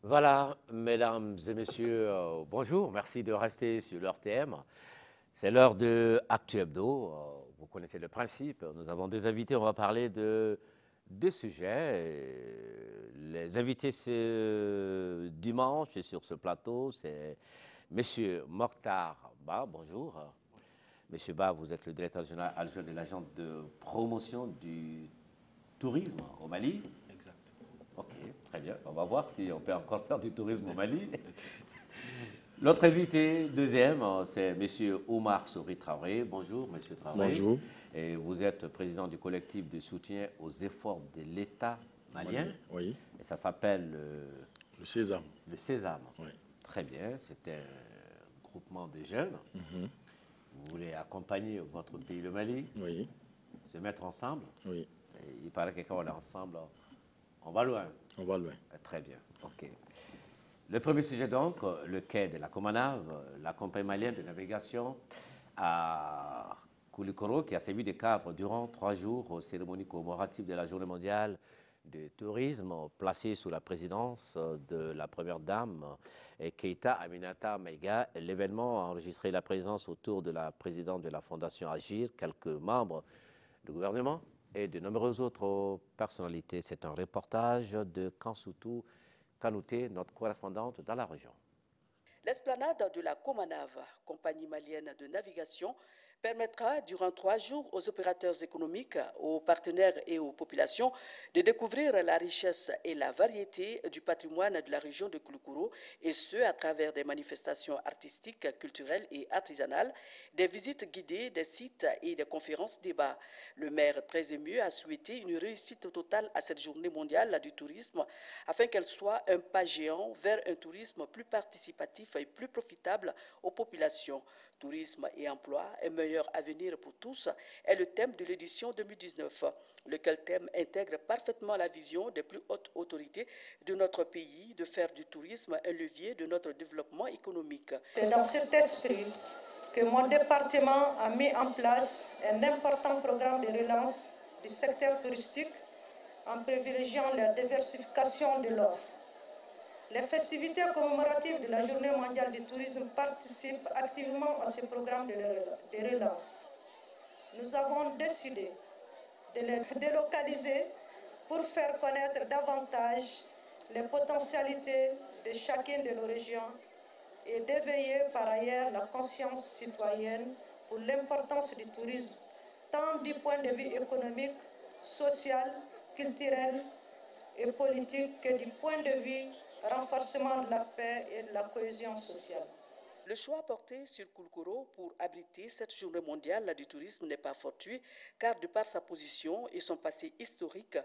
Voilà, mesdames et messieurs, bonjour, merci de rester sur l'RTM. C'est l'heure de Actu Hebdo, vous connaissez le principe, nous avons des invités, on va parler de deux sujets. Les invités ce dimanche sur ce plateau, c'est monsieur Mokhtar Ba, bonjour. Monsieur Ba, vous êtes le directeur général adjoint de l'agence de promotion du tourisme au Mali. Ok, très bien. On va voir si on peut encore faire du tourisme au Mali. L'autre invité, deuxième, c'est M. Omar Souri Traoré. Bonjour, M. Traoré. Bonjour. Et vous êtes président du collectif de soutien aux efforts de l'État malien. Oui. Et ça s'appelle le Sésame. Le Sésame. Oui. Très bien. C'est un groupement de jeunes. Vous voulez accompagner votre pays, le Mali. Oui. Se mettre ensemble. Oui. Et il paraît que quand on est ensemble, on va loin. On va loin. Très bien, ok. Le premier sujet donc, le quai de la Comanave, la compagnie malienne de navigation à Koulikoro qui a servi de cadre durant 3 jours aux cérémonies commémoratives de la Journée mondiale du tourisme placée sous la présidence de la première dame Keïta Aminata Maïga. L'événement a enregistré la présence autour de la présidente de la Fondation Agir, quelques membres du gouvernement et de nombreuses autres personnalités. C'est un reportage de Kansoutou Kanouté, notre correspondante dans la région. L'esplanade de la Comanave, compagnie malienne de navigation, permettra durant 3 jours aux opérateurs économiques, aux partenaires et aux populations de découvrir la richesse et la variété du patrimoine de la région de Koulikoro, et ce à travers des manifestations artistiques, culturelles et artisanales, des visites guidées, des sites et des conférences débats. Le maire, très ému, a souhaité une réussite totale à cette journée mondiale du tourisme afin qu'elle soit un pas géant vers un tourisme plus participatif et plus profitable aux populations. Tourisme et emploi, un meilleur avenir pour tous est le thème de l'édition 2019, lequel thème intègre parfaitement la vision des plus hautes autorités de notre pays de faire du tourisme un levier de notre développement économique. C'est dans cet esprit que mon département a mis en place un important programme de relance du secteur touristique en privilégiant la diversification de l'offre. Les festivités commémoratives de la Journée mondiale du tourisme participent activement à ce programme de relance. Nous avons décidé de les délocaliser pour faire connaître davantage les potentialités de chacune de nos régions et d'éveiller par ailleurs la conscience citoyenne pour l'importance du tourisme, tant du point de vue économique, social, culturel et politique que du point de vue renforcement de la paix et de la cohésion sociale. Le choix porté sur Koulikoro pour abriter cette journée mondiale du tourisme n'est pas fortuit, car de par sa position et son passé historique,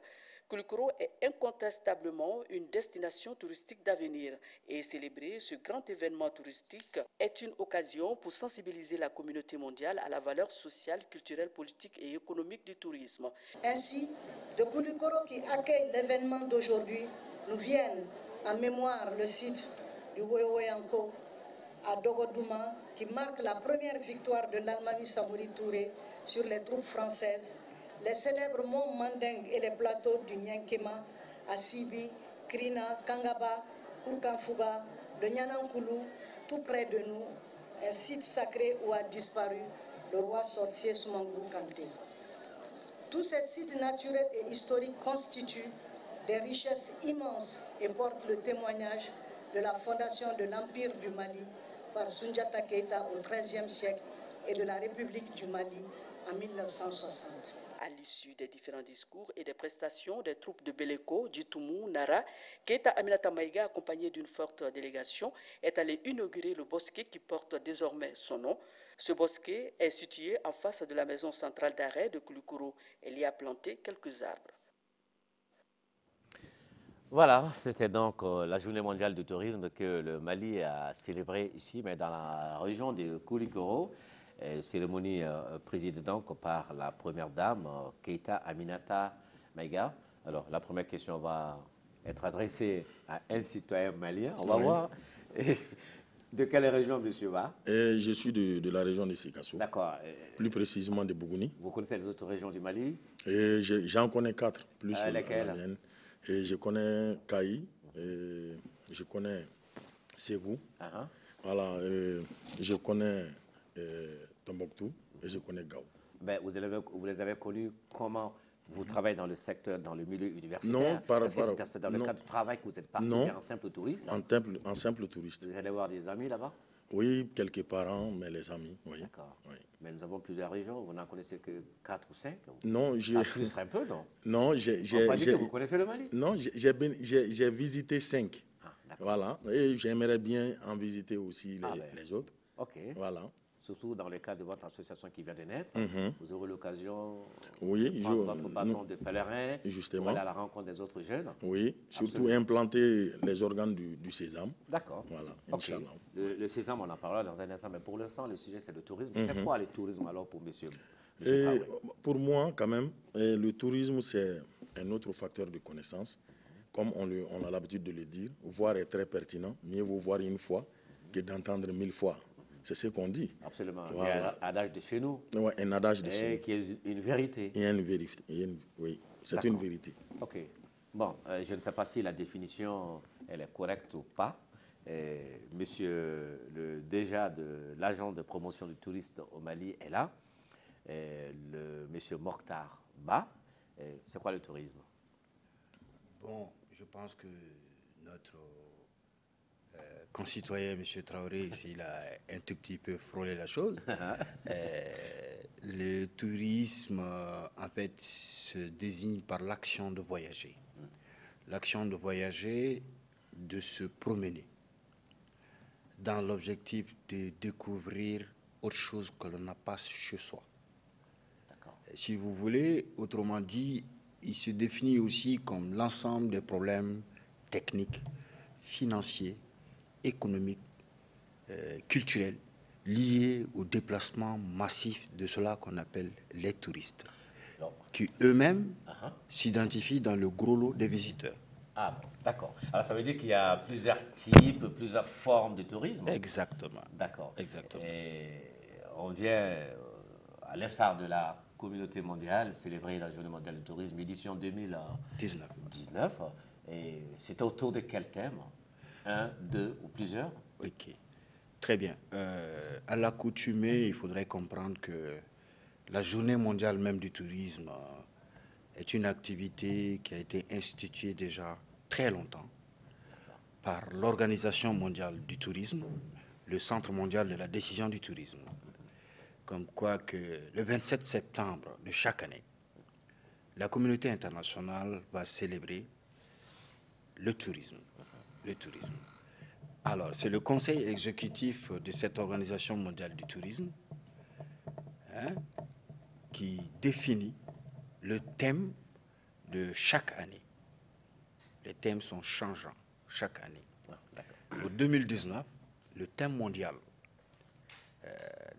Koulikoro est incontestablement une destination touristique d'avenir, et célébrer ce grand événement touristique est une occasion pour sensibiliser la communauté mondiale à la valeur sociale, culturelle, politique et économique du tourisme. Ainsi, de Koulikoro qui accueille l'événement d'aujourd'hui, nous viennent en mémoire le site du Weweyanko à Dogodouma qui marque la première victoire de l'Almami Samori Touré sur les troupes françaises, les célèbres monts Mandeng et les plateaux du Nyankema à Sibi, Krina, Kangaba, Kourkanfouga, le Nyanankoulou, tout près de nous, un site sacré où a disparu le roi sorcier Soumangou Kanté. Tous ces sites naturels et historiques constituent des richesses immenses et portent le témoignage de la fondation de l'Empire du Mali par Soundiata Keïta au XIIIe siècle et de la République du Mali en 1960. À l'issue des différents discours et des prestations des troupes de Beleko, Djitoumou, Nara, Keïta Aminata Maïga, accompagnée d'une forte délégation, est allée inaugurer le bosquet qui porte désormais son nom. Ce bosquet est situé en face de la maison centrale d'arrêt de Koulikoro. Elle y a planté quelques arbres. Voilà, c'était donc la journée mondiale du tourisme que le Mali a célébrée ici, mais dans la région de Koulikoro. Cérémonie présidée donc par la première dame, Keïta Aminata Maïga. Alors, la première question va être adressé à un citoyen malien. On va Oui. voir. Et de quelle région, monsieur Ba? Je suis de la région de Sikasso, D'accord. plus précisément de Bougouni. Vous connaissez les autres régions du Mali? Et j'en connais 4, plus Lesquelles? la mienne. Et je connais Kaï, et je connais Ségou, voilà, je connais Tombouctou et je connais Gao. Ben, vous les avez connus comment? Vous travaillez dans le secteur, dans le milieu universitaire? Non, Est-ce que c'est dans le cadre du travail que vous êtes parti Non. faire un simple touriste? En simple touriste. Vous allez voir des amis là-bas? Oui, quelques parents, mais les amis, oui. D'accord. Oui. Mais nous avons plusieurs régions, vous n'en connaissez que 4 ou 5? Non, Ça frustre un peu, non? Non, On pas dit que vous connaissez le Mali? Non, j'ai visité 5. Ah, d'accord. Voilà, et j'aimerais bien en visiter aussi les autres. OK. Voilà. Surtout dans le cadre de votre association qui vient de naître, vous aurez l'occasion de Oui, prendre votre bâton de pèlerin, justement. pour aller à la rencontre des autres jeunes. Oui, surtout implanter les organes du sésame. D'accord. Voilà, Ok. Inch'Allah. Le sésame, on en parlera dans un instant, mais pour l'instant, le sujet, c'est le tourisme. C'est quoi le tourisme alors pour monsieur Et Traoré? pour moi, quand même, le tourisme, c'est un autre facteur de connaissance. Comme on a l'habitude de le dire, voir est très pertinent. Mieux vaut voir une fois que d'entendre 1000 fois. C'est ce qu'on dit. Absolument. Voilà. Il y a un adage de chez nous, Ouais, un adage de chez nous. qui est une vérité. Il y a une vérité. Oui, c'est une vérité. OK. Bon, je ne sais pas si la définition elle est correcte ou pas. Monsieur déjà de l'agent de promotion du tourisme au Mali est là. Monsieur Mokhtar Ba. C'est quoi le tourisme? Bon, je pense que notre concitoyen, M. Traoré, s'il a un tout petit peu frôlé la chose, le tourisme, en fait, se désigne par l'action de voyager. L'action de voyager, de se promener, dans l'objectif de découvrir autre chose que l'on n'a pas chez soi. Si vous voulez, autrement dit, il se définit aussi comme l'ensemble des problèmes techniques, financiers, économiques, culturels, liés au déplacement massif de cela qu'on appelle les touristes, qui eux-mêmes s'identifient dans le gros lot des visiteurs. Ah, bon, d'accord. Alors, ça veut dire qu'il y a plusieurs types, plusieurs formes de tourisme? Exactement. D'accord. Exactement. Et on vient, à l'instar de la communauté mondiale, célébrer la Journée mondiale du tourisme, édition 2019. Et c'est autour de quel thème? Un, deux ou plusieurs? Ok. Très bien. À l'accoutumée, il faudrait comprendre que la Journée mondiale même du tourisme est une activité qui a été instituée déjà très longtemps par l'Organisation mondiale du tourisme, le Centre mondial de la décision du tourisme. Comme quoi que le 27 septembre de chaque année, la communauté internationale va célébrer le tourisme. Le tourisme. Alors, c'est le conseil exécutif de cette Organisation mondiale du tourisme qui définit le thème de chaque année. Les thèmes sont changeants chaque année. Pour 2019, le thème mondial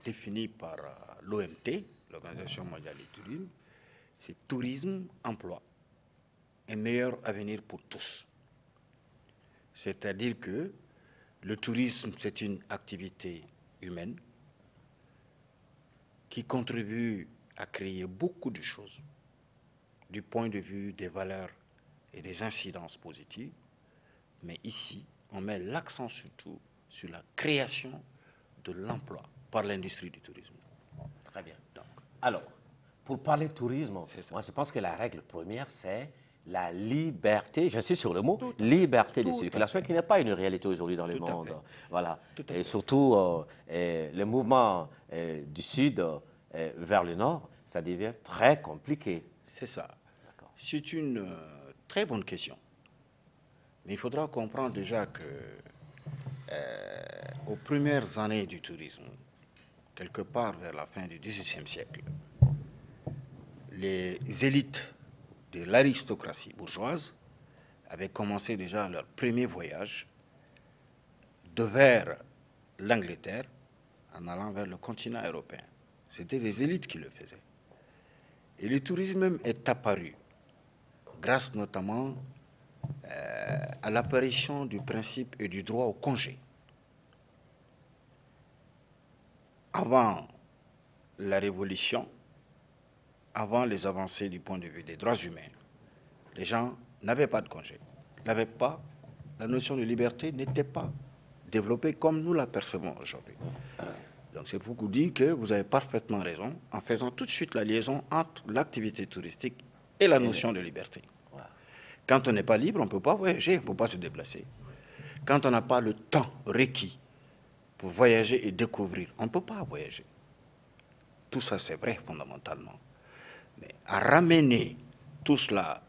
défini par l'OMT, l'Organisation mondiale du tourisme, c'est tourisme, emploi, un meilleur avenir pour tous. C'est-à-dire que le tourisme, c'est une activité humaine qui contribue à créer beaucoup de choses du point de vue des valeurs et des incidences positives. Mais ici, on met l'accent surtout sur la création de l'emploi par l'industrie du tourisme. Très bien. Donc, alors, pour parler de tourisme, moi je pense que la règle première, c'est la liberté, j'insiste sur le mot, liberté de circulation, qui n'est pas une réalité aujourd'hui dans le monde. Voilà. Et surtout, les mouvements du sud vers le nord, ça devient très compliqué. C'est ça. C'est une très bonne question. Mais il faudra comprendre déjà que aux premières années du tourisme, quelque part vers la fin du XVIIIe siècle, les élites de l'aristocratie bourgeoise avaient commencé déjà leur premier voyage de vers l'Angleterre en allant vers le continent européen. C'était des élites qui le faisaient. Et le tourisme même est apparu grâce notamment à l'apparition du principe et du droit au congé. Avant la Révolution, avant les avancées du point de vue des droits humains, les gens n'avaient pas de congé, n'avaient pas, la notion de liberté n'était pas développée comme nous la percevons aujourd'hui. Donc c'est pour vous dire que vous avez parfaitement raison en faisant tout de suite la liaison entre l'activité touristique et la notion de liberté. Quand on n'est pas libre, on ne peut pas voyager, on ne peut pas se déplacer. Quand on n'a pas le temps requis pour voyager et découvrir, on ne peut pas voyager. Tout ça, c'est vrai fondamentalement. Mais à ramener tout cela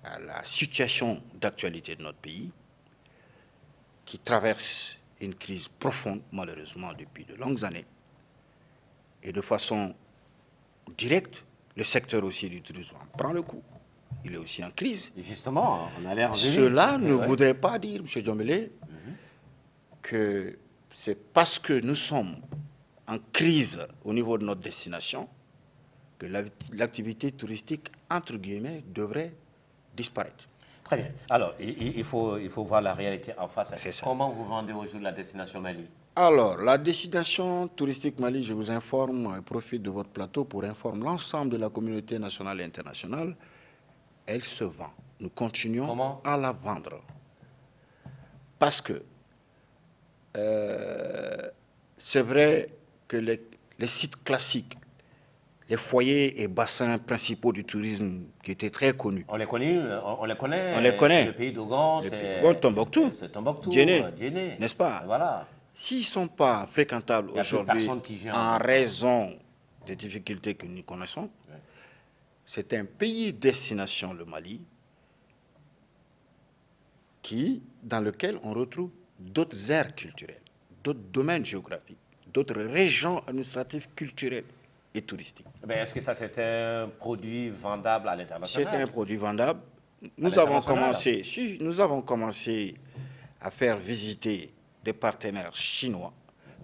à la situation d'actualité de notre pays, qui traverse une crise profonde, malheureusement, depuis de longues années, et de façon directe, le secteur aussi du tourisme en prend le coup. Il est aussi en crise. Et justement, on a l'air en Cela ne voudrait pas dire, M. Diombélé, que c'est parce que nous sommes en crise au niveau de notre destination que l'activité touristique, entre guillemets, devrait disparaître. Très bien. Alors, il faut voir la réalité en face. C'est ça. Comment vous vendez aujourd'hui la destination Mali? Alors, la destination touristique Mali, je vous informe, et profite de votre plateau pour informer l'ensemble de la communauté nationale et internationale, elle se vend. Nous continuons à la vendre. Parce que c'est vrai que les sites classiques, les foyers et bassins principaux du tourisme qui étaient très connus. On les connaît. On les connaît. On les connaît. Le pays d'Ogon, c'est Tombouctou. C'est Tombouctou. Djenné. N'est-ce pas? Voilà. S'ils ne sont pas fréquentables aujourd'hui en raison des difficultés que nous connaissons, c'est un pays destination, le Mali, dans lequel on retrouve d'autres aires culturelles, d'autres domaines géographiques, d'autres régions administratives culturelles et touristiques. Est-ce que ça, c'est un produit vendable à l'international? C'est un produit vendable. Nous avons commencé à faire visiter des partenaires chinois,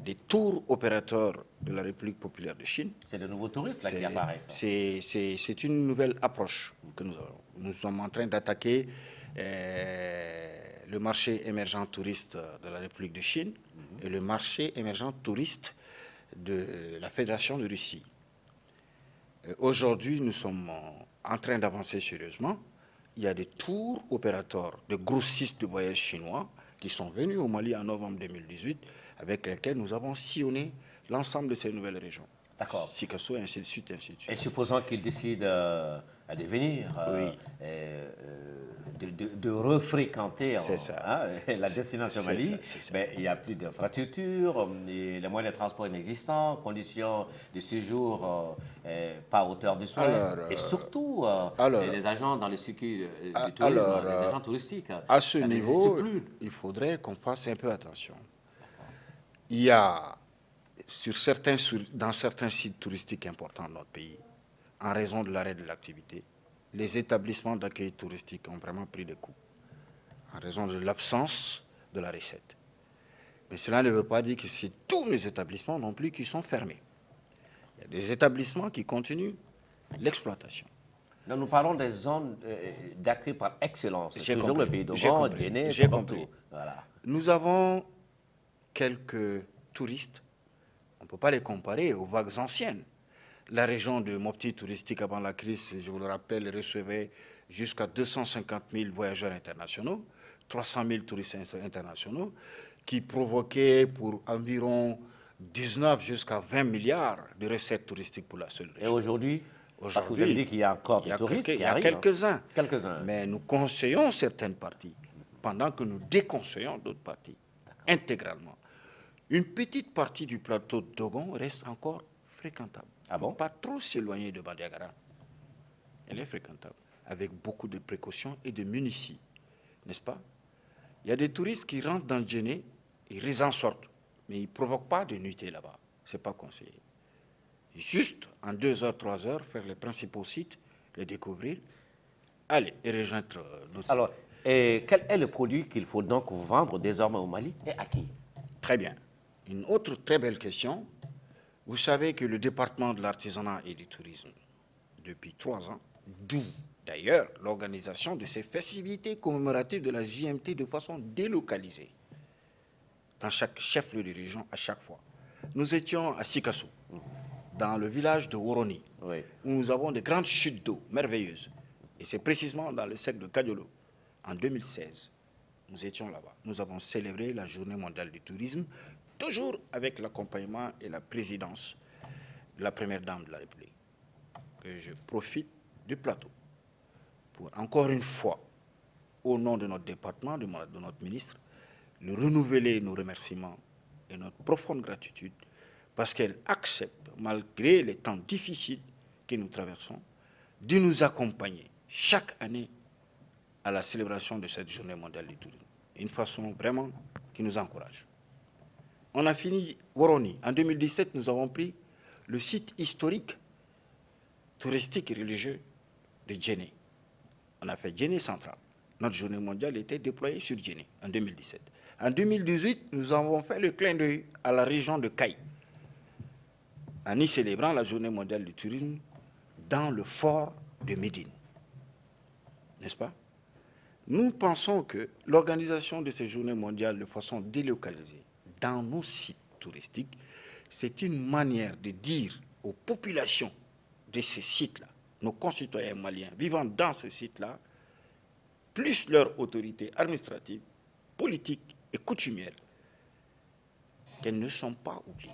des tours opérateurs de la République populaire de Chine. C'est de nouveaux touristes là, qui apparaissent. C'est une nouvelle approche que nous avons. Nous sommes en train d'attaquer le marché émergent touriste de la République de Chine et le marché émergent touriste de la Fédération de Russie. Aujourd'hui, nous sommes en train d'avancer sérieusement. Il y a des tours opérateurs, de grossistes de voyage chinois qui sont venus au Mali en novembre 2018, avec lesquels nous avons sillonné l'ensemble de ces nouvelles régions. D'accord. Sikasso, ainsi de suite, ainsi de suite. Et supposons qu'ils décident de venir, de refréquenter la destination Mali, il n'y a plus d'infrastructures, les moyens de transport inexistants, conditions de séjour pas à hauteur de soins, et surtout les agents dans le circuit du tourisme, les agents touristiques. À ce niveau, il faudrait qu'on fasse un peu attention. Il y a dans certains sites touristiques importants de notre pays, en raison de l'arrêt de l'activité, les établissements d'accueil touristique ont vraiment pris des coups, en raison de l'absence de la recette. Mais cela ne veut pas dire que c'est tous les établissements non plus qui sont fermés. Il y a des établissements qui continuent l'exploitation. Nous parlons des zones d'accueil par excellence. C'est toujours le pays d'Ogon, Djenné, j'ai compris. Voilà. Nous avons quelques touristes, on ne peut pas les comparer aux vagues anciennes. La région de Mopti touristique avant la crise, je vous le rappelle, recevait jusqu'à 250 000 voyageurs internationaux, 300 000 touristes internationaux, qui provoquaient pour environ 19 jusqu'à 20 milliards de recettes touristiques pour la seule région. Et aujourd'hui, parce que vous avez dit qu'il y a encore des touristes qui arrivent. Il y a quelques-uns. Quelques-uns. Mais nous conseillons certaines parties, pendant que nous déconseillons d'autres parties, intégralement. Une petite partie du plateau d'Ogon reste encore fréquentable. Ah bon? Pas trop s'éloigner de Bandiagara. Elle est fréquentable, avec beaucoup de précautions et de munitions, n'est-ce pas? Il y a des touristes qui rentrent dans le Djenné, ils en sortent, mais ils ne provoquent pas de nuitée là-bas. Ce n'est pas conseillé. Juste en 2 heures, 3 heures, faire les principaux sites, les découvrir, aller et rejoindre nos sites. Alors, quel est le produit qu'il faut donc vendre désormais au Mali et à qui? Très bien. Une autre très belle question. Vous savez que le département de l'artisanat et du tourisme, depuis 3 ans, d'où d'ailleurs l'organisation de ces festivités commémoratives de la JMT de façon délocalisée dans chaque chef-lieu de région à chaque fois. Nous étions à Sikasso, dans le village de Woroni, où nous avons de grandes chutes d'eau merveilleuses. Et c'est précisément dans le secteur de Kadiolo, en 2016. Nous étions là-bas. Nous avons célébré la Journée mondiale du tourisme, toujours avec l'accompagnement et la présidence de la Première Dame de la République. Que je profite du plateau pour, encore une fois, au nom de notre département, de notre ministre, lui renouveler nos remerciements et notre profonde gratitude parce qu'elle accepte, malgré les temps difficiles que nous traversons, de nous accompagner chaque année à la célébration de cette Journée mondiale du tourisme. Une façon vraiment qui nous encourage. On a fini Woroni. En 2017, nous avons pris le site historique, touristique et religieux de Djenné. On a fait Djenné Central. Notre journée mondiale était déployée sur Djenné en 2017. En 2018, nous avons fait le clin d'œil à la région de Caille, en y célébrant la Journée mondiale du tourisme dans le fort de Médine. N'est-ce pas? Nous pensons que l'organisation de ces journées mondiales de façon délocalisée dans nos sites touristiques, c'est une manière de dire aux populations de ces sites-là, nos concitoyens maliens vivant dans ces sites-là, plus leur autorité administrative, politique et coutumière, qu'elles ne sont pas oubliées.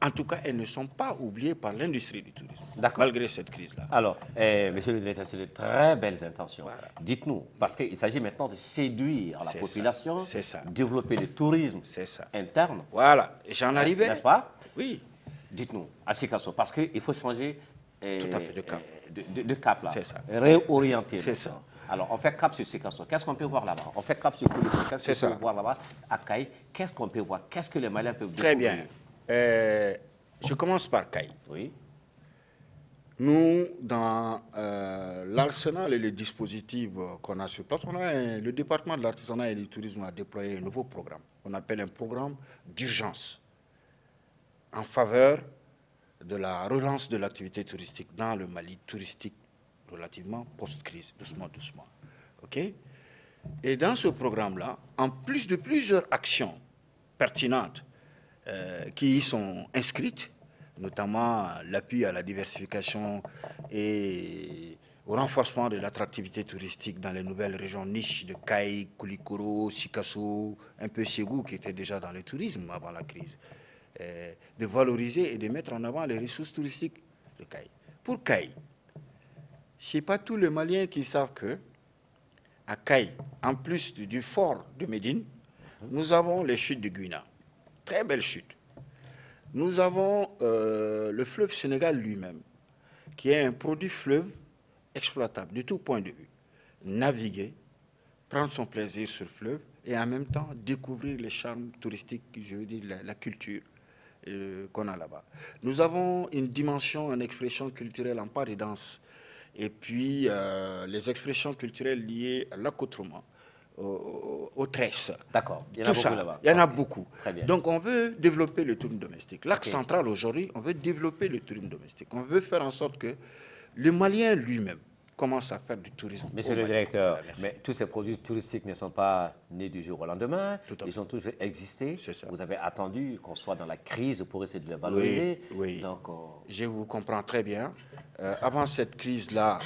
En tout cas, elles ne sont pas oubliées par l'industrie du tourisme, malgré cette crise-là. Alors, monsieur le directeur, c'est de très belles intentions. Voilà. Dites-nous, parce qu'il s'agit maintenant de séduire la population, développer le tourisme interne. Voilà, j'en arrivais. N'est-ce pas? Oui. Dites-nous, à Sikasso, parce qu'il faut changer tout à fait de cap. De cap, là. C'est ça. Réorienter. C'est ça. Alors, on fait cap sur Sikasso. Qu'est-ce qu'on peut voir là-bas? On fait cap sur Koulikou. Qu'est-ce qu'on peut voir là-bas? À Caille, qu'est-ce qu'on peut voir? Qu'est-ce que les Maliens peuvent découvrir? Très bien. Je commence par Caille. Oui. Nous, dans l'arsenal et les dispositifs qu'on a sur place, le département de l'artisanat et du tourisme a déployé un nouveau programme. On appelle un programme d'urgence en faveur de la relance de l'activité touristique dans le Mali touristique relativement post-crise, doucement, doucement. OK? Et dans ce programme-là, en plus de plusieurs actions pertinentes qui y sont inscrites, notamment l'appui à la diversification et au renforcement de l'attractivité touristique dans les nouvelles régions niches de Caille, Koulikoro, Sikasso, un peu Ségou qui était déjà dans le tourisme avant la crise, de valoriser et de mettre en avant les ressources touristiques de Caille. Pour Caille, ce n'est pas tous les Maliens qui savent que à Caille, en plus du fort de Médine, nous avons les chutes de Guina. Très belles chutes. Nous avons le fleuve Sénégal lui-même, qui est un produit fleuve exploitable de tout point de vue. Naviguer, prendre son plaisir sur le fleuve et en même temps découvrir les charmes touristiques, je veux dire la culture qu'on a là-bas. Nous avons une dimension, une expression culturelle en part et danse. Et puis les expressions culturelles liées à l'accoutrement, aux tresses. D'accord. Il y en a beaucoup là-bas. Il y en a beaucoup. Donc on veut développer le tourisme domestique. L'axe central aujourd'hui, on veut développer le tourisme domestique. On veut faire en sorte que le Malien lui-même commence à faire du tourisme. Monsieur le directeur, mais tous ces produits touristiques ne sont pas nés du jour au lendemain. Ils ont toujours existé. Vous avez attendu qu'on soit dans la crise pour essayer de les valoriser. Oui, oui. Donc, je vous comprends très bien. Avant cette crise-là,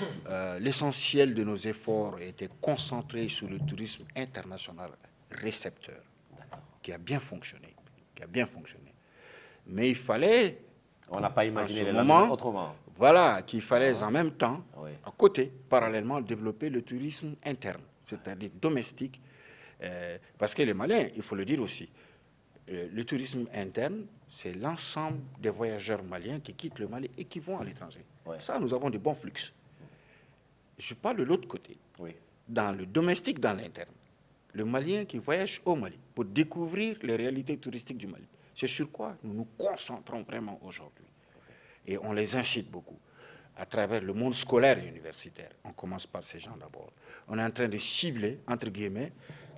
l'essentiel de nos efforts était concentré sur le tourisme international récepteur, qui a bien fonctionné. Mais il fallait... On n'a pas imaginé les moments autrement. Voilà, qu'il fallait en même temps, à côté, parallèlement, développer le tourisme interne, c'est-à-dire domestique. Parce que les Maliens, il faut le dire aussi, le tourisme interne, c'est l'ensemble des voyageurs maliens qui quittent le Mali et qui vont à l'étranger. Ça, nous avons des bons flux. Je parle de l'autre côté, dans le domestique, dans l'interne. Le Malien qui voyage au Mali pour découvrir les réalités touristiques du Mali. C'est sur quoi nous nous concentrons vraiment aujourd'hui. Et on les incite beaucoup à travers le monde scolaire et universitaire. On commence par ces gens d'abord. On est en train de cibler, entre guillemets,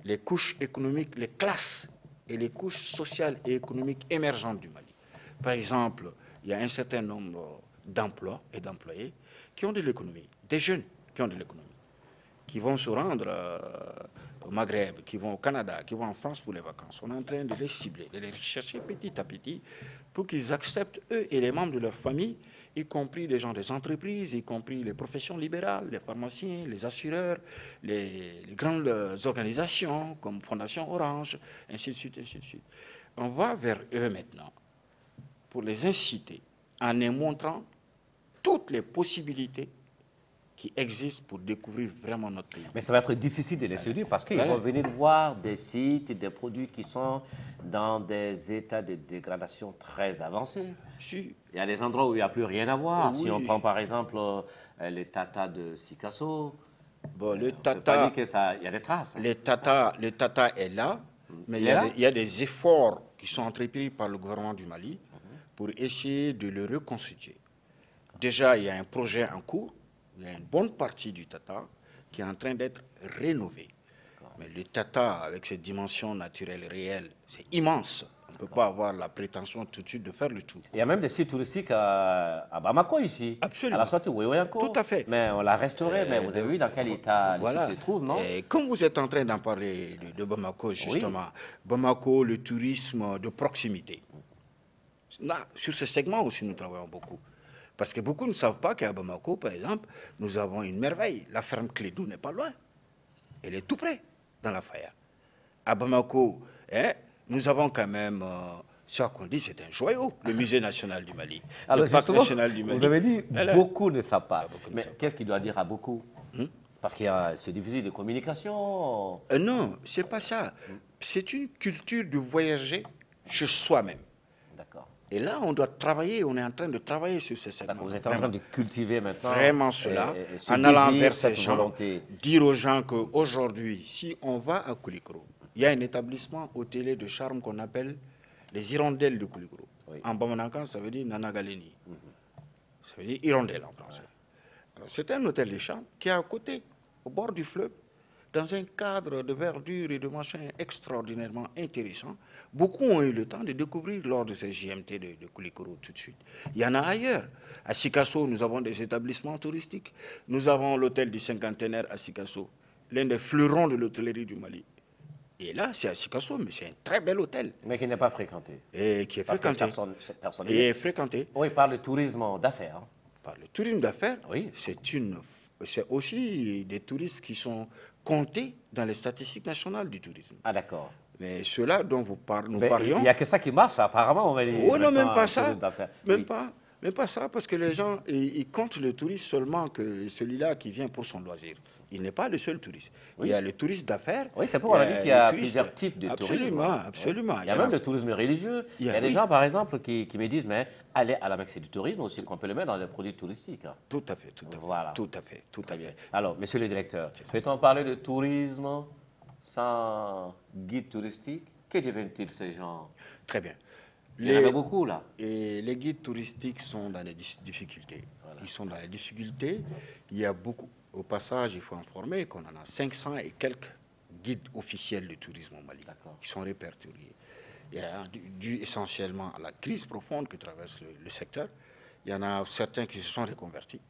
les couches économiques, les classes et les couches sociales et économiques émergentes du Mali. Par exemple, il y a un certain nombre d'emplois et d'employés qui ont de l'économie, des jeunes qui ont de l'économie, qui vont se rendre au Maghreb, qui vont au Canada, qui vont en France pour les vacances. On est en train de les cibler, de les rechercher petit à petit pour qu'ils acceptent, eux et les membres de leur famille, y compris les gens des entreprises, y compris les professions libérales, les pharmaciens, les assureurs, les grandes organisations comme Fondation Orange, ainsi de suite, ainsi de suite. On va vers eux maintenant pour les inciter en les montrant toutes les possibilités qui existent pour découvrir vraiment notre pays. Mais ça va être difficile de les séduire parce qu'ils vont venir voir des sites, des produits qui sont dans des états de dégradation très avancés. Si. Il y a des endroits où il n'y a plus rien à voir. Oui. Si on prend par exemple les tatas de Sikasso, Bon, le on peut pas Tata, dire qu'il y a des traces. le Tata est là, mais il y a des efforts qui sont entrepris par le gouvernement du Mali pour essayer de le reconstituer. Déjà, il y a un projet en cours, il y a une bonne partie du Tata qui est en train d'être rénové. Mais le Tata, avec ses dimensions naturelles réelles, c'est immense. On ne peut pas avoir la prétention tout de suite de faire le tout. Il y a même des sites touristiques à Bamako ici. Absolument. À la sortie Ouéouéanko. Tout à fait. Mais on l'a restauré, mais vous avez vu dans quel état Voilà. les sites se trouvent, non? Et comme vous êtes en train d'en parler de Bamako, justement, Bamako, le tourisme de proximité. Là, sur ce segment aussi, nous travaillons beaucoup. Parce que beaucoup ne savent pas qu'à Bamako, par exemple, nous avons une merveille. La ferme Clédou n'est pas loin. Elle est tout près, dans la Faya. À Bamako, nous avons quand même, ce qu'on dit, c'est un joyau, le musée national du Mali. Alors, le parc national du Mali. Vous avez dit, beaucoup ne savent pas. Beaucoup ne Mais savent pas. qu'est-ce qu'il doit dire à beaucoup? Parce qu'il y a ce difficile de communication. Non, c'est pas ça. C'est une culture de voyager chez soi-même. D'accord. Et là, on doit travailler, on est en train de travailler sur ce segment. Vous êtes en train de cultiver maintenant. Vraiment cela, ce en allant désir, vers ces cette gens, volonté. dire aux gens qu'aujourd'hui, si on va à Koulikoro, il y a un établissement hôtelier de charme qu'on appelle les hirondelles de Koulikoro. Oui. En Bamanankan, ça veut dire Nanagaleni. Ça veut dire hirondelle en français. C'est un hôtel de charme qui est à côté, au bord du fleuve, dans un cadre de verdure et de machin extraordinairement intéressant. Beaucoup ont eu le temps de découvrir lors de ces JMT de Koulikoro tout de suite. Il y en a ailleurs. À Sikasso, nous avons des établissements touristiques. Nous avons l'hôtel du cinquantenaire à Sikasso, l'un des fleurons de l'hôtellerie du Mali. Et là, c'est à Sikasso, mais c'est un très bel hôtel. Mais qui n'est pas fréquenté. Et qui est Parce que fréquenté. personne Et fréquenté oui, par le tourisme d'affaires. Hein. par le tourisme d'affaires. Oui. C'est aussi des touristes qui sont comptés dans les statistiques nationales du tourisme. Ah, d'accord. Mais ceux-là dont nous Mais parlions... il n'y a que ça qui marche, apparemment, on va dire. Oh non, même maintenant, pas un ça. tourisme d'affaires. Même Oui. pas. Même pas ça, parce que les gens, ils comptent le touriste seulement que celui-là qui vient pour son loisir. Il n'est pas le seul touriste. Oui. Il y a le touriste d'affaires. Oui, c'est pourquoi on a dit qu'il y a plusieurs types de Absolument, tourisme. absolument. Il y a même le tourisme religieux. Il y a des oui. gens, par exemple, qui me disent, mais aller à la Mecque, c'est du tourisme aussi, qu'on peut le mettre dans les produits touristiques. Hein. Tout à fait, tout à fait. Voilà. Tout à fait, tout à fait. Alors, monsieur le directeur, peut-on parler de tourisme sans guide touristique? Que deviennent-ils ces gens? Très bien. Il y en a beaucoup, là. Et les guides touristiques sont dans les difficultés. Voilà. Ils sont dans les difficultés. Il y a beaucoup. Au passage, il faut informer qu'on en a 500 et quelques guides officiels de tourisme au Mali qui sont répertoriés. Il y a dû essentiellement à la crise profonde que traverse le secteur. Il y en a certains qui se sont reconvertis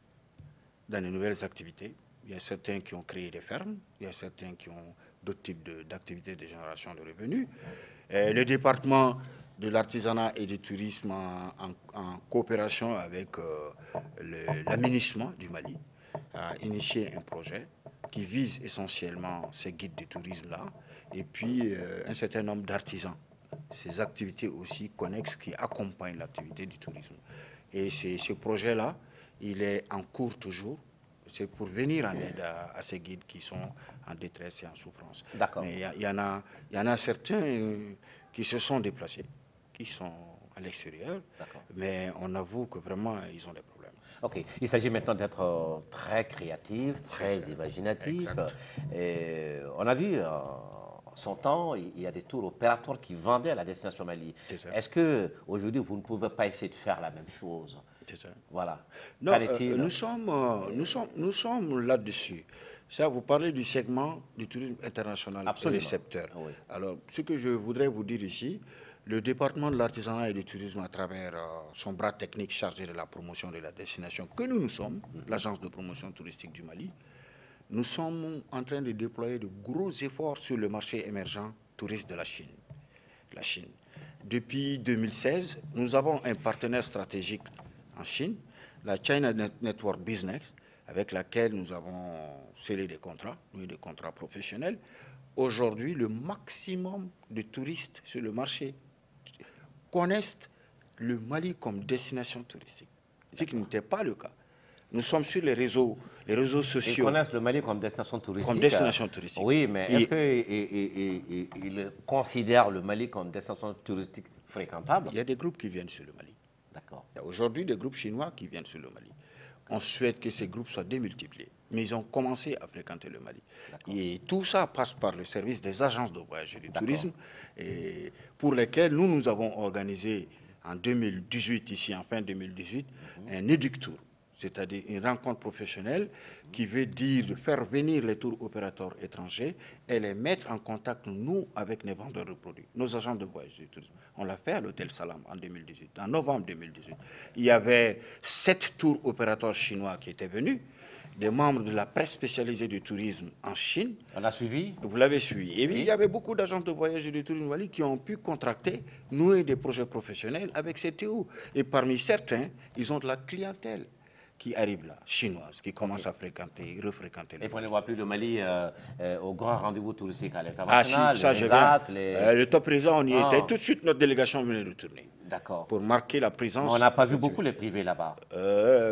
dans de nouvelles activités. Il y a certains qui ont créé des fermes. Il y a certains qui ont d'autres types d'activités de génération de revenus. Et le département de l'artisanat et du tourisme en coopération avec l'aménagement du Mali a initié un projet qui vise essentiellement ces guides de tourisme-là et puis un certain nombre d'artisans, ces activités aussi connexes qui accompagnent l'activité du tourisme. Et ce projet-là, il est en cours toujours. C'est pour venir en aide à ces guides qui sont en détresse et en souffrance. D'accord. Mais il y en a certains qui se sont déplacés, qui sont à l'extérieur, mais on avoue que vraiment, ils ont des problèmes. OK. Il s'agit maintenant d'être très créatif, très imaginatif. Et on a vu, en son temps, il y a des tours opératoires qui vendaient à la destination Mali. Est-ce qu'aujourd'hui, vous ne pouvez pas essayer de faire la même chose? C'est ça. Voilà. Non, nous sommes là-dessus. Ça, vous parlez du segment du tourisme international et du secteur. Oui. Alors, ce que je voudrais vous dire ici, le département de l'artisanat et du tourisme, à travers son bras technique chargé de la promotion de la destination que nous sommes, l'agence de promotion touristique du Mali, nous sommes en train de déployer de gros efforts sur le marché émergent touriste de la Chine. Depuis 2016, nous avons un partenaire stratégique en Chine, la China Network Business, avec laquelle nous avons scellé des contrats professionnels. Aujourd'hui, le maximum de touristes sur le marché connaissent le Mali comme destination touristique, ce qui n'était pas le cas. Nous sommes sur les réseaux sociaux. Ils connaissent le Mali comme destination touristique. Comme destination touristique. Oui, mais est-ce qu'ils considèrent le Mali comme destination touristique fréquentable? Il y a des groupes qui viennent sur le Mali. D'accord. Il y a aujourd'hui des groupes chinois qui viennent sur le Mali. On souhaite que ces groupes soient démultipliés. Mais ils ont commencé à fréquenter le Mali. Et tout ça passe par le service des agences de voyage et du tourisme, et pour lesquelles nous avons organisé en 2018, ici en fin 2018, un éductour, c'est-à-dire une rencontre professionnelle qui veut dire de faire venir les tours opérateurs étrangers et les mettre en contact, nous, avec les vendeurs de produits, nos agents de voyage et du tourisme. On l'a fait à l'hôtel Salam en 2018, en novembre 2018. Il y avait 7 tours opérateurs chinois qui étaient venus, des membres de la presse spécialisée du tourisme en Chine. On l'a suivi? Vous l'avez suivi. Et puis, il y avait beaucoup d'agents de voyage et de tourisme Mali qui ont pu contracter, nouer des projets professionnels avec ces TO. Et parmi certains, ils ont de la clientèle qui arrive là, chinoise, qui commence à fréquenter, refréquenter. Et on ne voit plus le Mali au grand rendez-vous touristique à Ah l'international. si, ça je viens. Le top présent, on y était. Tout de suite, notre délégation venait de retourner. D'accord. Pour marquer la présence. On n'a pas vu beaucoup les privés là-bas.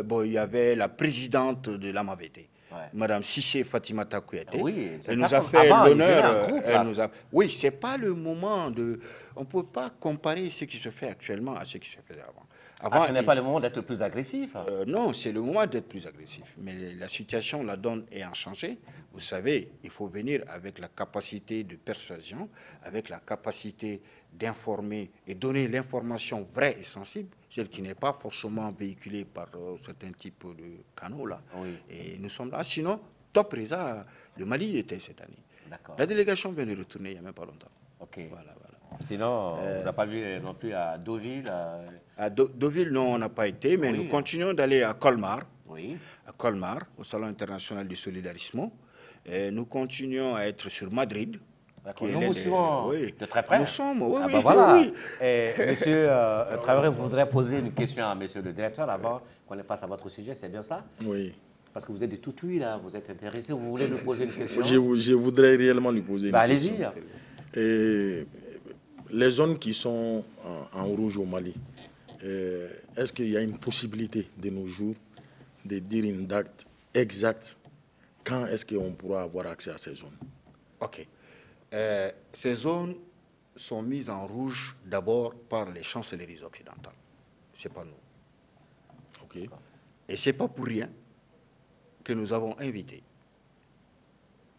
Bon, il y avait la présidente de l'AMAVT, Madame Sissé Fatimata Kouyaté. Oui, elle nous a fait l'honneur. Oui, c'est pas le moment de. On ne peut pas comparer ce qui se fait actuellement à ce qui se faisait avant. Ce n'est pas le moment d'être le plus agressif. Non, c'est le moment d'être plus agressif. Mais la situation, la donne ayant changé, vous savez, il faut venir avec la capacité de persuasion, avec la capacité d'informer et donner l'information vraie et sensible, celle qui n'est pas forcément véhiculée par certains types de canaux là. Oui. Et nous sommes là. Sinon, top résa, le Mali y était cette année. La délégation vient de retourner il n'y a même pas longtemps. Ok. Voilà. Sinon, vous n'avez pas vu non plus à Deauville À Deauville, non, on n'a pas été, mais nous continuons d'aller à Colmar. Oui. À Colmar, au Salon international du solidarisme. Et nous continuons à être sur Madrid. Nous vous suivons de très près. Nous sommes, Monsieur Traoré, vous voudrez poser une question à monsieur le directeur avant qu'on passe à votre sujet, c'est bien ça? Oui. Parce que vous êtes de tout oui, là, vous êtes intéressé, vous voulez lui poser une question? Je voudrais réellement lui poser une question. Allez-y. Les zones qui sont en rouge au Mali, est-ce qu'il y a une possibilité de nos jours de dire une date exacte quand est-ce qu'on pourra avoir accès à ces zones? Ok. Ces zones sont mises en rouge d'abord par les chancelleries occidentales. Ce n'est pas nous. Ok. Et ce n'est pas pour rien que nous avons invité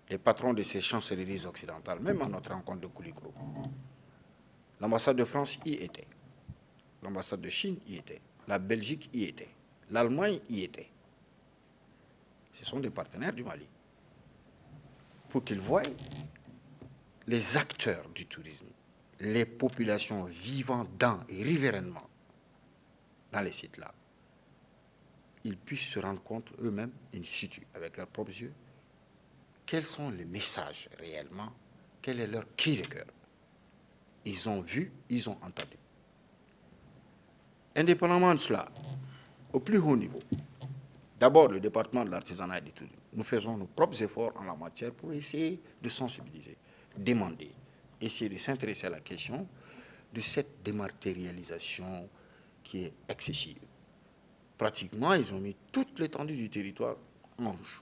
les patrons de ces chancelleries occidentales, même à notre rencontre de Koulikoro. L'ambassade de France y était. L'ambassade de Chine y était. La Belgique y était. L'Allemagne y était. Ce sont des partenaires du Mali. Pour qu'ils voient les acteurs du tourisme, les populations vivant dans et riverainement dans les sites-là, ils puissent se rendre compte eux-mêmes, in situ, avec leurs propres yeux, quels sont les messages réellement, quel est leur cri de cœur. Ils ont vu, ils ont entendu. Indépendamment de cela, au plus haut niveau, d'abord le département de l'artisanat et du tourisme, nous faisons nos propres efforts en la matière pour essayer de sensibiliser, demander, essayer de s'intéresser à la question de cette dématérialisation qui est excessive. Pratiquement, ils ont mis toute l'étendue du territoire en rouge.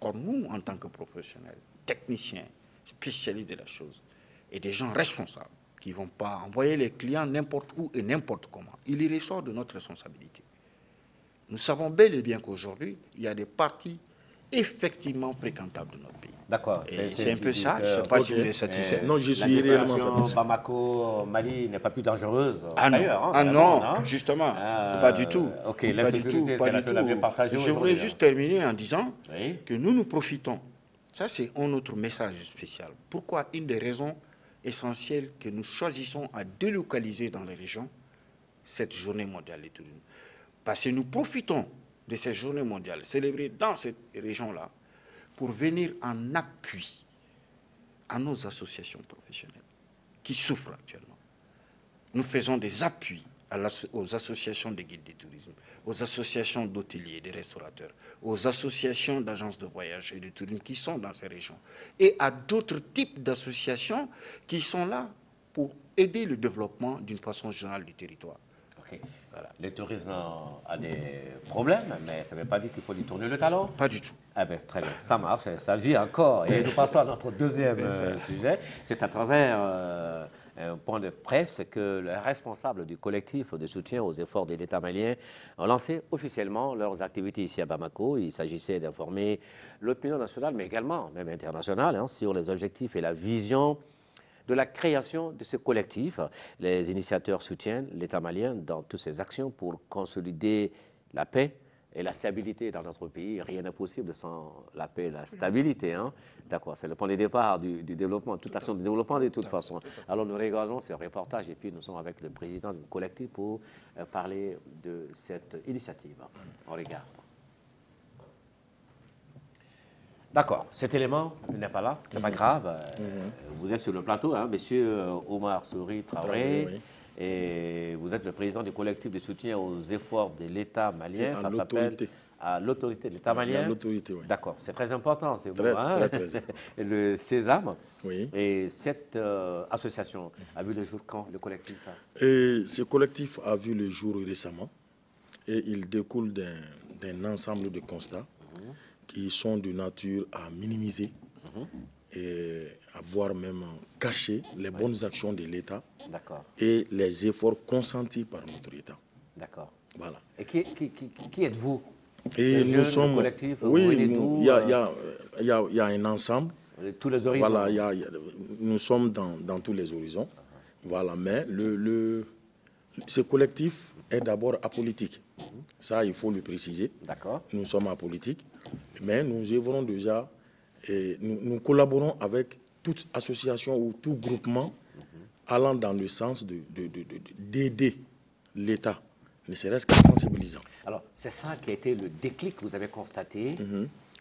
Or, nous, en tant que professionnels, techniciens, spécialistes de la chose, et des gens responsables, qui ne vont pas envoyer les clients n'importe où et n'importe comment. Il y ressort de notre responsabilité. Nous savons bel et bien qu'aujourd'hui, il y a des parties effectivement fréquentables de notre pays. D'accord. C'est un peu ça. Je ne sais pas si vous êtes satisfait. Non, je suis réellement satisfait. Bamako, Mali n'est pas plus dangereuse. Non, justement. Pas du tout. Ok, la sécurité, c'est la bien partagée. Je voudrais juste terminer en disant que nous profitons. Ça, c'est un autre message spécial. Pourquoi une des raisons essentielles que nous choisissons à délocaliser dans les régions cette journée mondiale du tourisme. Parce que nous profitons de cette journée mondiale célébrée dans cette région-là pour venir en appui à nos associations professionnelles qui souffrent actuellement. Nous faisons des appuis aux associations de guides de tourisme, aux associations d'hôteliers, de restaurateurs, aux associations d'agences de voyage et de tourisme qui sont dans ces régions, et à d'autres types d'associations qui sont là pour aider le développement d'une façon générale du territoire. Okay. Voilà. Le tourisme a des problèmes, mais ça ne veut pas dire qu'il faut lui tourner le talon. Pas du tout. Ah ben, très bien, ça marche, ça vit encore. Et nous passons à notre deuxième sujet. C'est à travers un point de presse que les responsables du collectif de soutien aux efforts de l'État malien ont lancé officiellement leurs activités ici à Bamako. Il s'agissait d'informer l'opinion nationale, mais également même internationale, sur les objectifs et la vision de la création de ce collectif. Les initiateurs soutiennent l'État malien dans toutes ses actions pour consolider la paix et la stabilité dans notre pays. Rien n'est possible sans la paix et la stabilité. D'accord, c'est le point de départ du développement, toute action de développement de toute façon. Alors nous regardons ce reportage et puis nous sommes avec le président du collectif pour parler de cette initiative. On regarde. D'accord, cet élément n'est pas là, c'est pas grave. Vous êtes sur le plateau, monsieur Omar Souri Traoré, oui. Et vous êtes le président du collectif de soutien aux efforts de l'État malien. Ça s'appelle à l'autorité de l'État malien. À l'autorité, oui. D'accord, c'est très important, c'est très, bon. très Le Sésame. Oui. Et cette association a vu le jour quand, le collectif? Et ce collectif a vu le jour récemment. Et il découle d'un ensemble de constats qui sont de nature à minimiser et à voire même cacher les bonnes actions de l'État et les efforts consentis par notre État. D'accord. Voilà. Et qui êtes-vous? Et nous sommes... collectif, oui, il y a un ensemble. Tous les horizons. Voilà, nous sommes dans tous les horizons. Voilà, mais ce collectif est d'abord apolitique. Ça, il faut le préciser. D'accord. Nous sommes apolitiques, mais nous œuvrons déjà et nous collaborons avec toute association ou tout groupement allant dans le sens d'aider l'État, ne serait-ce qu'en sensibilisant. Alors, c'est ça qui a été le déclic que vous avez constaté.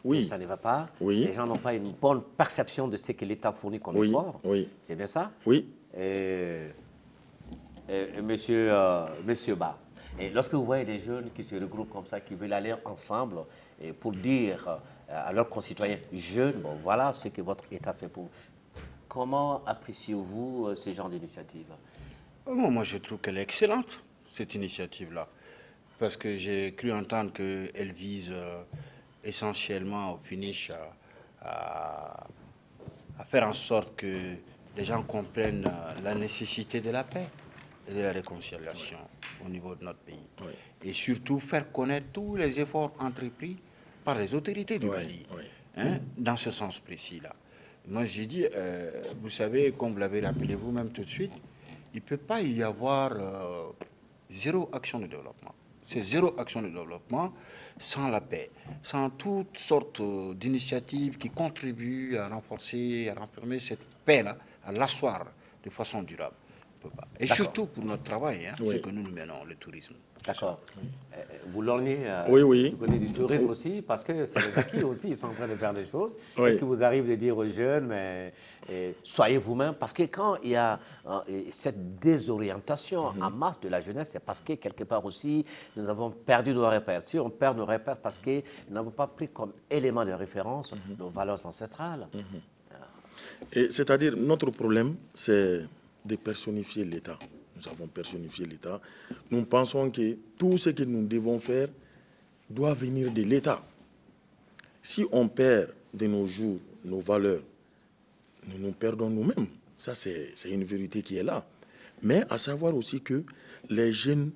Oui. Ça ne va pas. Oui. Les gens n'ont pas une bonne perception de ce que l'État fournit comme effort. Oui. C'est bien ça? Oui. Monsieur Ba, et lorsque vous voyez des jeunes qui se regroupent comme ça, qui veulent aller ensemble et pour dire à leurs concitoyens jeunes, bon, voilà ce que votre État fait pour vous. Comment appréciez-vous ce genre d'initiative? Moi, je trouve qu'elle est excellente, cette initiative-là. Parce que j'ai cru entendre qu'elle vise essentiellement au finish à faire en sorte que les gens comprennent la nécessité de la paix et de la réconciliation au niveau de notre pays. Oui. Et surtout faire connaître tous les efforts entrepris par les autorités du pays, dans ce sens précis-là. Moi, j'ai dit, vous savez, comme vous l'avez rappelé vous-même tout de suite, il ne peut pas y avoir zéro action de développement. C'est zéro action de développement sans la paix, sans toutes sortes d'initiatives qui contribuent à renforcer, à renfermer cette paix-là, à l'asseoir de façon durable. Et surtout pour notre travail, ce que nous menons, le tourisme. D'accord. Vous lorgnez du côté du tourisme aussi, parce que c'est les acquis aussi, ils sont en train de faire des choses. Oui. Est-ce que vous arrivez de dire aux jeunes, mais soyez vous-même? Parce que quand il y a cette désorientation en masse de la jeunesse, c'est parce que quelque part aussi, nous avons perdu nos repères. Si on perd nos repères, parce que nous n'avons pas pris comme élément de référence nos valeurs ancestrales. C'est-à-dire, notre problème, c'est de personnifier l'État. Nous avons personnifié l'État. Nous pensons que tout ce que nous devons faire doit venir de l'État. Si on perd de nos jours nos valeurs, nous nous perdons nous-mêmes. Ça, c'est une vérité qui est là. Mais à savoir aussi que les jeunes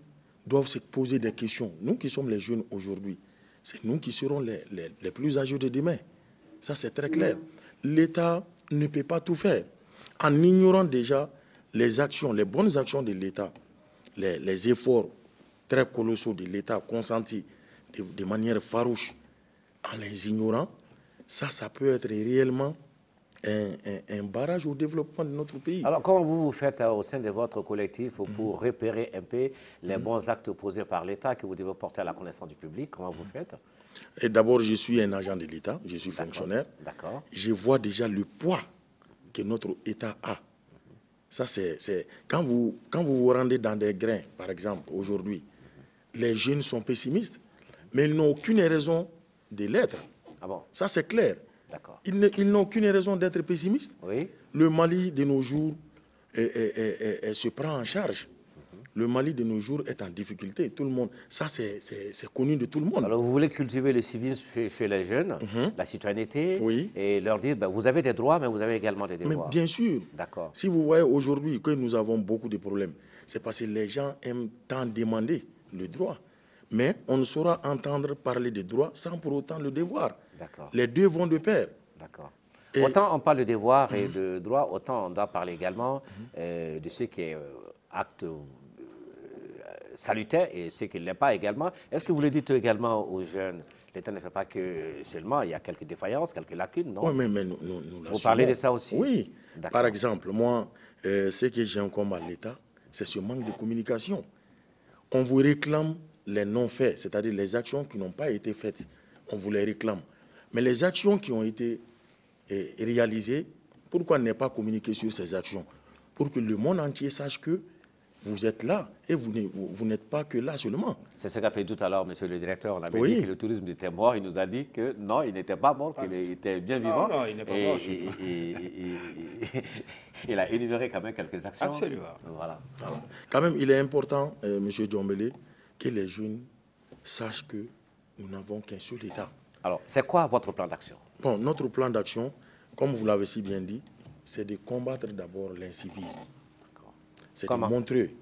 doivent se poser des questions. Nous qui sommes les jeunes aujourd'hui, c'est nous qui serons les plus âgés de demain. Ça, c'est très clair. L'État ne peut pas tout faire. En ignorant déjà les actions, les bonnes actions de l'État, les efforts très colossaux de l'État consentis de manière farouche, en les ignorant, ça peut être réellement un barrage au développement de notre pays. Alors, comment vous faites au sein de votre collectif pour repérer un peu les bons actes posés par l'État que vous devez porter à la connaissance du public? Comment vous faites? Et d'abord, je suis un agent de l'État, je suis fonctionnaire. D'accord. Je vois déjà le poids que notre État a. Ça, c'est quand vous vous rendez dans des grains, par exemple, aujourd'hui, les jeunes sont pessimistes, mais ils n'ont aucune raison de l'être. Ah bon? Ça, c'est clair. D'accord. Ils n'ont aucune raison d'être pessimistes. Oui. Le Mali, de nos jours, se prend en charge. Le Mali, de nos jours, est en difficulté. Tout le monde, ça, c'est connu de tout le monde. Alors, vous voulez cultiver le civisme chez les jeunes, la citoyenneté, Oui. et leur dire, ben, vous avez des droits, mais vous avez également des Mais devoirs. bien sûr. D'accord. Si vous voyez aujourd'hui que nous avons beaucoup de problèmes, c'est parce que les gens aiment tant demander le droit. Mais on ne saura entendre parler de droit sans pour autant le devoir. D'accord. Les deux vont de pair. D'accord. Et- Autant on parle de devoir et de droit, autant on doit parler également de ce qui est acte salutaire et ce qui ne l'est pas également. Est-ce que vous le dites également aux jeunes? L'État ne fait pas que seulement, il y a quelques défaillances, quelques lacunes, non? Oui, mais nous Vous parlez de ça aussi? Oui. D'accord. Par exemple, moi, ce que j'ai en commun à l'État, c'est ce manque de communication. On vous réclame les non-faits, c'est-à-dire les actions qui n'ont pas été faites. On vous les réclame. Mais les actions qui ont été réalisées, pourquoi ne pas communiquer sur ces actions? Pour que le monde entier sache que vous êtes là et vous n'êtes pas que là seulement. C'est ce qu'a fait tout à l'heure, monsieur le directeur. On avait Oui. dit que le tourisme était mort. Il nous a dit que non, il n'était pas mort, qu'il était bien vivant. Non, il n'est pas Et mort. il a énuméré quand même quelques actions. Absolument. Voilà. Voilà. Quand même, il est important, monsieur Diombele, que les jeunes sachent que nous n'avons qu'un seul État. Alors, c'est quoi votre plan d'action? Bon, notre plan d'action, comme vous l'avez si bien dit, c'est de combattre d'abord l'incivisme. C'est de Comment? montrer,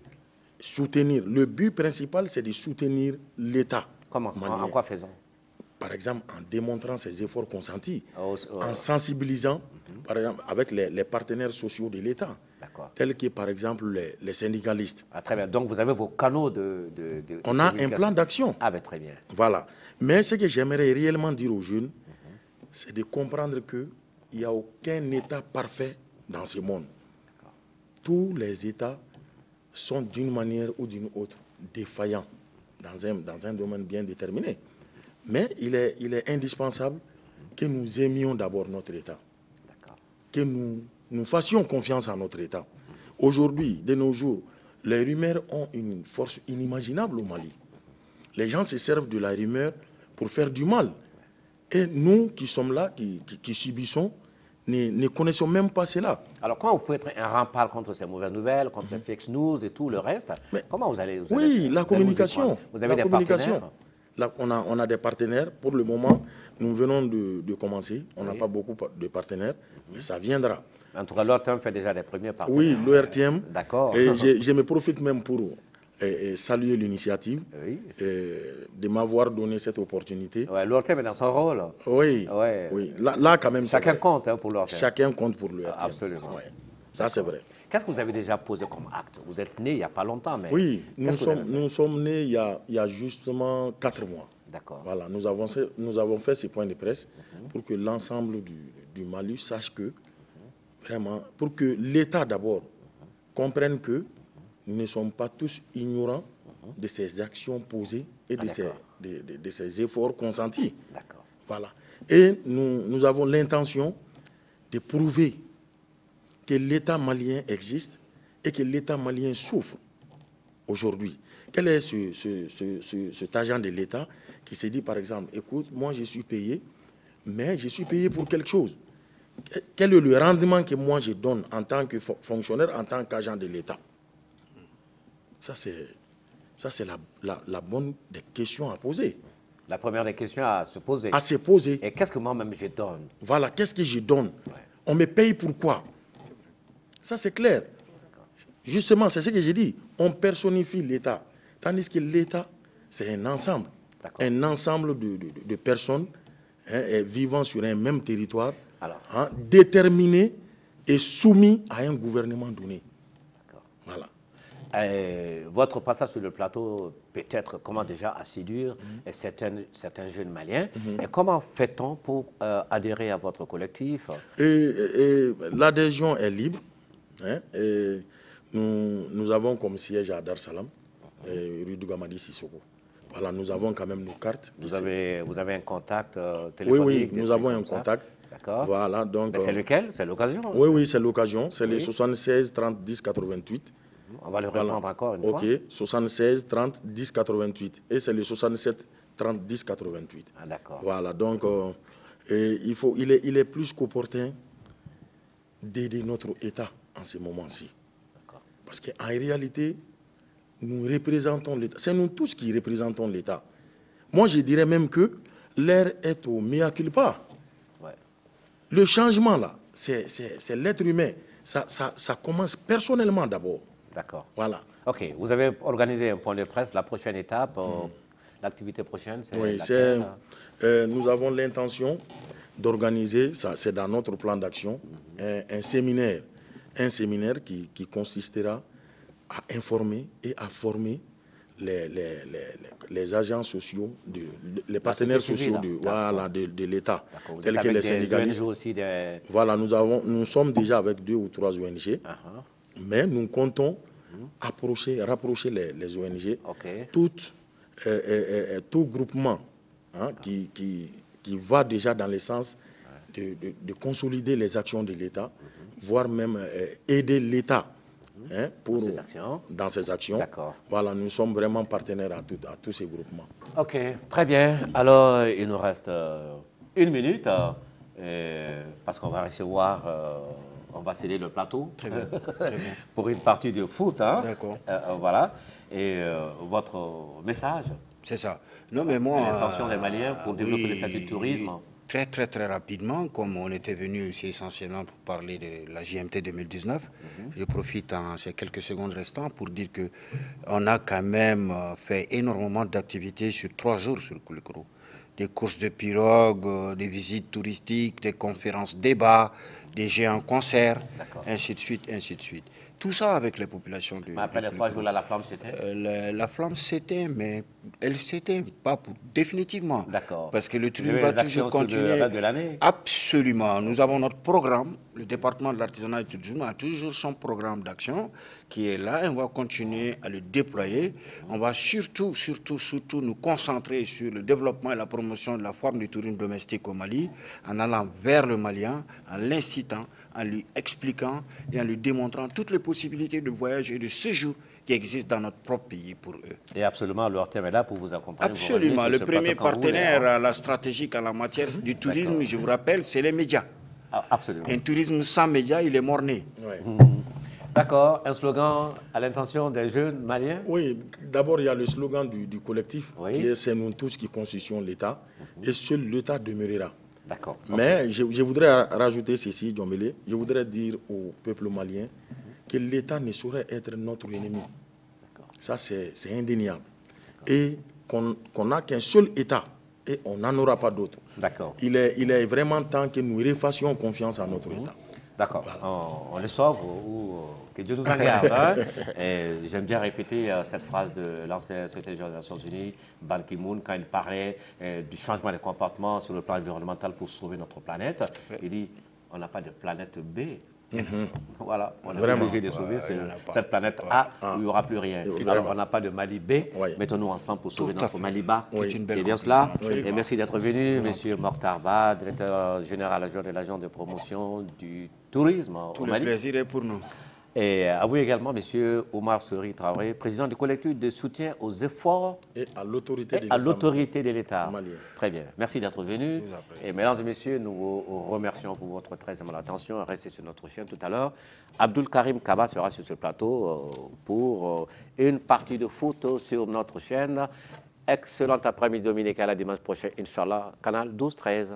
soutenir. Le but principal, c'est de soutenir l'État. Comment? En quoi faisons? Par exemple, en démontrant ses efforts consentis, en sensibilisant, par exemple, avec les partenaires sociaux de l'État, tels que, par exemple, les syndicalistes. Ah, très bien. Donc, vous avez vos canaux de On a un plan d'action. Ah, ben, très bien. Voilà. Mais ce que j'aimerais réellement dire aux jeunes, c'est de comprendre qu'il n'y a aucun État parfait dans ce monde. Tous les États sont d'une manière ou d'une autre défaillants dans un domaine bien déterminé. Mais il est indispensable que nous aimions d'abord notre État, que nous fassions confiance à notre État. Aujourd'hui, de nos jours, les rumeurs ont une force inimaginable au Mali. Les gens se servent de la rumeur pour faire du mal. Et nous qui sommes là, qui subissons, ne connaissons même pas cela. Alors, comment vous pouvez être un rempart contre ces mauvaises nouvelles, contre les fake news et tout le reste? Mais comment vous allez la communication. Vous avez des partenaires? Là, on a des partenaires. Pour le moment, nous venons de commencer. On n'a pas beaucoup de partenaires, mais ça viendra. En tout cas, l'ORTM fait déjà des premiers partenaires. Oui, l'ORTM. D'accord. Et je me profite même pour saluer l'initiative de m'avoir donné cette opportunité. Ouais, l'ORTM est dans son rôle. Oui, Ouais. oui. Là, quand même, chacun compte pour l'ORTM. Chacun compte pour l'ORTM. Absolument. Ouais. Ça, c'est vrai. Qu'est-ce que vous avez déjà posé comme acte? Vous êtes né il n'y a pas longtemps, mais... Oui, nous sommes nés il y a justement 4 mois. D'accord. Voilà, nous avons fait ces points de presse pour que l'ensemble du Mali sache que, vraiment, pour que l'État d'abord comprenne que nous ne sommes pas tous ignorants de ces actions posées et de ces efforts consentis. D'accord. Voilà. Et nous avons l'intention de prouver que l'État malien existe et que l'État malien souffre aujourd'hui. Quel est cet agent de l'État qui se dit, par exemple, écoute, moi je suis payé, mais je suis payé pour quelque chose. Quel est le rendement que moi je donne en tant que fonctionnaire, en tant qu'agent de l'État? Ça, c'est la bonne des questions à poser. La première des questions à se poser. À se poser. Et qu'est-ce que moi-même je donne? Voilà, qu'est-ce que je donne? On me paye pourquoi? Ça, c'est clair. Justement, c'est ce que j'ai dit. On personnifie l'État. Tandis que l'État, c'est un ensemble. Un ensemble de personnes vivant sur un même territoire, déterminées et soumis à un gouvernement donné. Voilà. Votre passage sur le plateau peut être comment déjà à séduire certains jeunes maliens. Et comment fait-on pour adhérer à votre collectif? L'adhésion est libre. Et nous avons comme siège à Dar Salam, rue Dougamadi Sissoko. Voilà, nous avons quand même nos cartes. Vous avez un contact téléphonique? Oui, nous avons un contact. D'accord. Voilà, donc... C'est lequel? C'est l'occasion? Oui, c'est l'occasion. C'est les 76 30 10 88. On va le reprendre encore une fois. OK, 76 30 10 88. Et c'est le 67 30 10 88. Ah, d'accord. Voilà, donc il est plus qu'opportun d'aider notre État en ce moment-ci. Parce qu'en réalité, nous représentons l'État. C'est nous tous qui représentons l'État. Moi, je dirais même que l'ère est au mea culpa. Ouais. Le changement, là, c'est l'être humain. Ça commence personnellement d'abord. D'accord. Voilà. OK. Vous avez organisé un point de presse. La prochaine étape, l'activité prochaine, c'est oui, nous avons l'intention d'organiser, c'est dans notre plan d'action, un séminaire qui consistera à informer et à former les agents sociaux, les partenaires sociaux de l'État, tels que les syndicalistes. Aussi Voilà, nous sommes déjà avec 2 ou 3 ONG, mais nous comptons rapprocher les ONG, tout groupement qui va déjà dans le sens de consolider les actions de l'État, voire même aider l'État dans ses actions. Voilà, nous sommes vraiment partenaires à tous ces groupements. OK, très bien. Alors, il nous reste 1 minute parce qu'on va recevoir, on va céder le plateau pour une partie de foot. D'accord. Voilà. Et votre message? C'est ça. Non, mais moi... L'intention des Maliens pour développer le statut de tourisme. Très, très, très rapidement, comme on était venu ici essentiellement pour parler de la JMT 2019, je profite en ces quelques secondes restantes pour dire qu'on a quand même fait énormément d'activités sur 3 jours sur Koulikoro. Des courses de pirogue, des visites touristiques, des conférences débats, des géants concerts, ainsi de suite, ainsi de suite. Tout ça avec les populations du... Mais après les 3 jours là, la flamme s'éteint? La flamme s'éteint, mais elle s'éteint pas définitivement. D'accord. Parce que le tourisme va toujours continuer. Sur le reste de l'année? Absolument. Nous avons notre programme. Le département de l'artisanat et du tourisme a toujours son programme d'action qui est là. Et on va continuer à le déployer. On va surtout nous concentrer sur le développement et la promotion de la forme du tourisme domestique au Mali, en allant vers le Malien, en l'incitant, en lui expliquant et en lui démontrant toutes les possibilités de voyage et de séjour qui existent dans notre propre pays pour eux. Et absolument, l'ORTM est là pour vous accompagner. Absolument. Le premier partenaire à la stratégique en la matière du tourisme, je vous rappelle, c'est les médias. Ah, absolument. Un tourisme sans médias, il est mort-né. D'accord. Un slogan à l'intention des jeunes Maliens? Oui, d'abord, il y a le slogan du collectif, qui est « C'est nous tous qui constituons l'État, et seul l'État demeurera ». D'accord. Mais je voudrais rajouter ceci, Djomele. Je voudrais dire au peuple malien que l'État ne saurait être notre ennemi. Ça, c'est indéniable. Et qu'on n'a qu'un seul État et on n'en aura pas d'autre. D'accord. Il est vraiment temps que nous refassions confiance à notre État. D'accord. Voilà. On le sauve ou que Dieu nous en garde. J'aime bien répéter cette phrase de l'ancien secrétaire général des Nations Unies, Ban Ki-moon, quand il parlait du changement de comportement sur le plan environnemental pour sauver notre planète. Il dit, on n'a pas de planète B. Voilà, on est obligé de sauver cette planète A où il n'y aura plus rien. Alors, on n'a pas de Mali B. Mettons-nous ensemble pour sauver notre Mali Bas. C'est bien cela. Et merci d'être venu, Monsieur Mokhtar Ba, directeur général adjoint de l'agence de promotion du tourisme au Mali. Tout le plaisir est pour nous. Et à vous également, Monsieur Omar Seri Traoré, président du collectif de soutien aux efforts et à l'autorité de l'État. malien. Très bien. Merci d'être venu. Et mesdames et messieurs, nous vous remercions pour votre très aimable attention. Restez sur notre chaîne tout à l'heure. Abdul Karim Kaba sera sur ce plateau pour une partie de foot sur notre chaîne. Excellent après-midi dominical à dimanche prochain, Inch'Allah, canal 12-13.